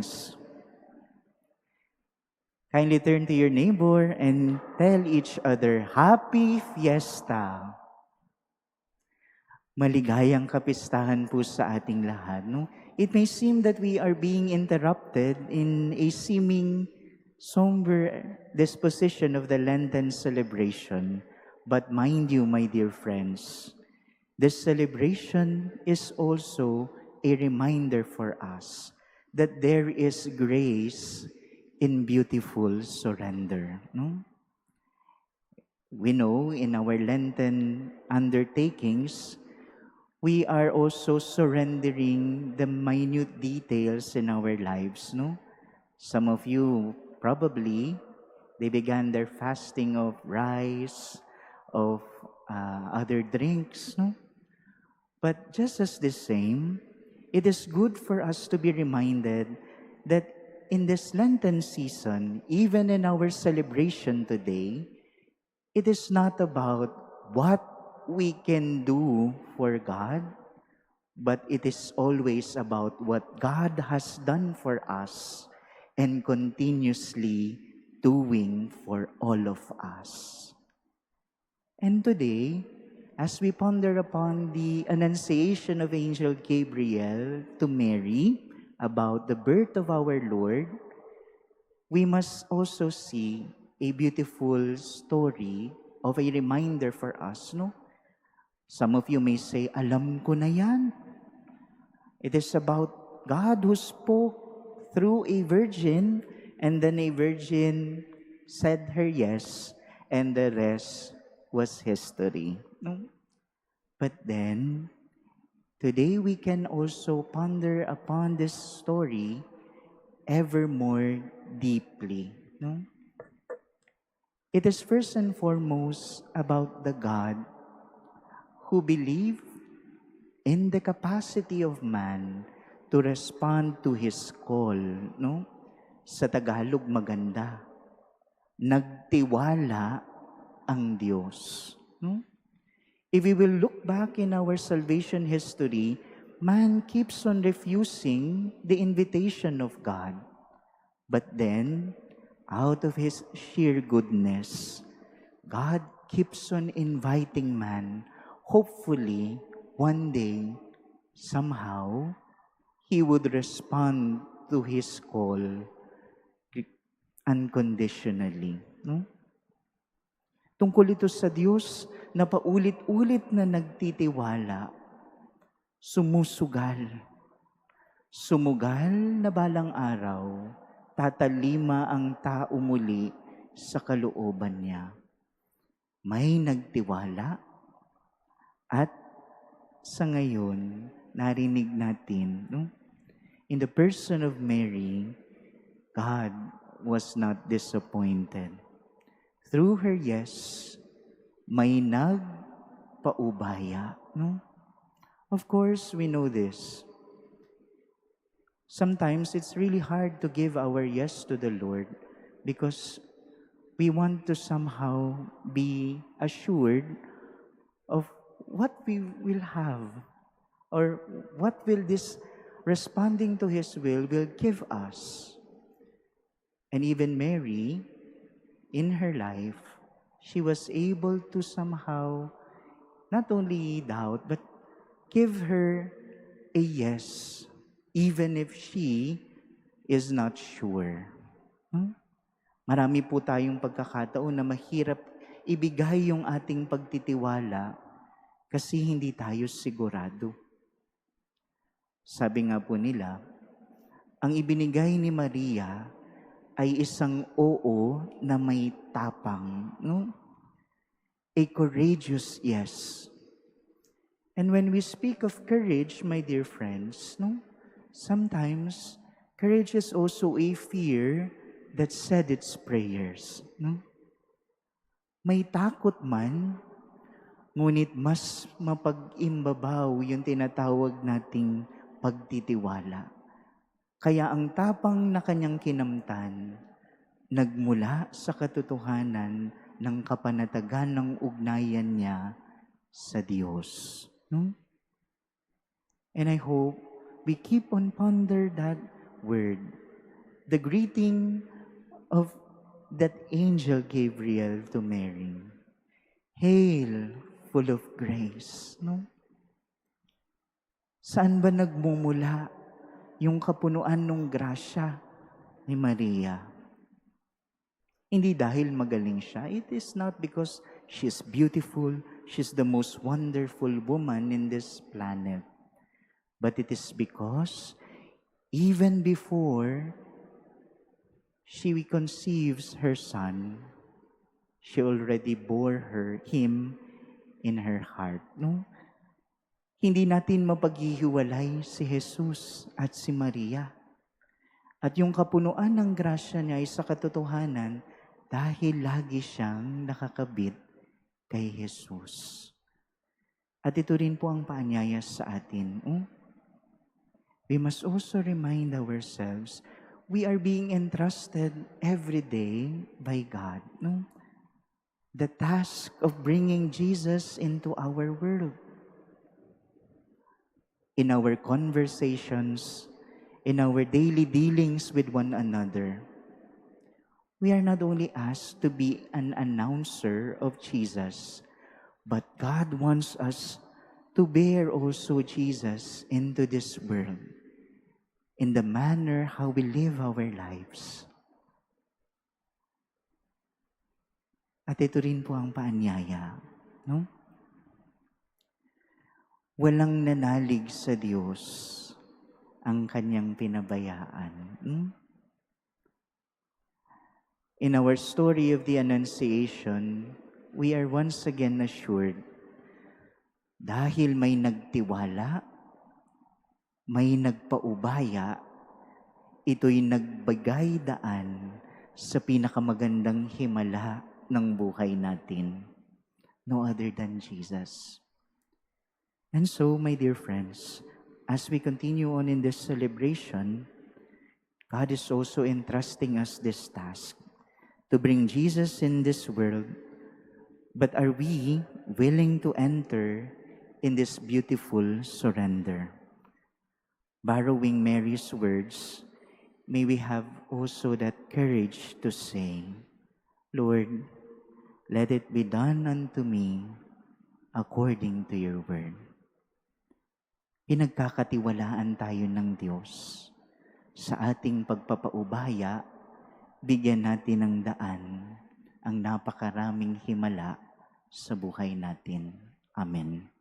friends. Kindly turn to your neighbor and tell each other, Happy Fiesta! Maligayang kapistahan po sa ating lahat. No? It may seem that we are being interrupted in a seeming somber disposition of the Lenten celebration. But mind you, my dear friends, this celebration is also a reminder for us that there is grace in beautiful surrender. No? We know in our Lenten undertakings, we are also surrendering the minute details in our lives. No? Some of you probably, they began their fasting of rice, of other drinks. No? But just as the same, it is good for us to be reminded that in this Lenten season, even in our celebration today, it is not about what we can do for God, but it is always about what God has done for us and continuously doing for all of us. And today, as we ponder upon the annunciation of Angel Gabriel to Mary about the birth of our Lord, we must also see a beautiful story of a reminder for us, no? Some of you may say, alam ko na yan. It is about God who spoke through a virgin, and then a virgin said her yes, and the rest was history. No? But then, today we can also ponder upon this story ever more deeply. No? It is first and foremost about the God who believed in the capacity of man to respond to His call. No? Sa Tagalog, maganda. Nagtiwala ang Diyos. No? If we will look back in our salvation history, man keeps on refusing the invitation of God. But then, out of His sheer goodness, God keeps on inviting man. Hopefully, one day, somehow, He would respond to His call unconditionally. No? Tungkol ito sa Diyos na paulit-ulit na nagtitiwala, sumusugal. Sumugal na balang araw, tatalima ang tao muli sa kalooban niya. May nagtiwala at sa ngayon, narinig natin, no? In the person of Mary, God was not disappointed. Through her yes, may nagpaubaya. No? Of course, we know this. Sometimes it's really hard to give our yes to the Lord because we want to somehow be assured of what we will have or what will this responding to His will give us. And even Mary, in her life, she was able to somehow not only doubt, but give her a yes, even if she is not sure. Marami po tayong pagkakataon na mahirap ibigay yung ating pagtitiwala kasi hindi tayo sigurado. Sabi nga po nila, ang ibinigay ni Maria ay isang oo na may tapang, no? A courageous yes. And when we speak of courage, my dear friends, no? Sometimes courage is also a fear that said its prayers, no? May takot man, ngunit mas mapag-imbabaw yung tinatawag nating pagtitiwala. Kaya ang tapang na kanyang kinamtan, nagmula sa katotohanan ng kapanatagan ng ugnayan niya sa Diyos. No? And I hope we keep on ponder that word, the greeting of that angel Gabriel to Mary. Hail, full of grace. No? Saan ba nagmumula yung kapunuan ng grasya ni Maria? Hindi dahil magaling siya. It is not because she's beautiful, she's the most wonderful woman in this planet. But it is because even before she conceives her son, she already bore him in her heart. No? Hindi natin mapaghihiwalay si Jesus at si Maria. At yung kapunuan ng grasya niya ay sa katotohanan dahil lagi siyang nakakabit kay Jesus. At ito rin po ang paanyaya sa atin. We must also remind ourselves, we are being entrusted every day by God. No? The task of bringing Jesus into our world. In our conversations, in our daily dealings with one another, we are not only asked to be an announcer of Jesus, but God wants us to bear also Jesus into this world in the manner how we live our lives. At ito rin po ang paanyaya, no? Walang nanalig sa Diyos ang kanyang pinabayaan. In our story of the Annunciation, we are once again assured, dahil may nagtiwala, may nagpaubaya, ito'y nagbagay daan sa pinakamagandang himala ng buhay natin. No other than Jesus. And so, my dear friends, as we continue on in this celebration, God is also entrusting us this task to bring Jesus in this world. But are we willing to enter in this beautiful surrender? Borrowing Mary's words, may we have also that courage to say, Lord, let it be done unto me according to your word. Pinagkakatiwalaan tayo ng Diyos. Sa ating pagpapaubaya, bigyan natin ng daan ang napakaraming himala sa buhay natin. Amen.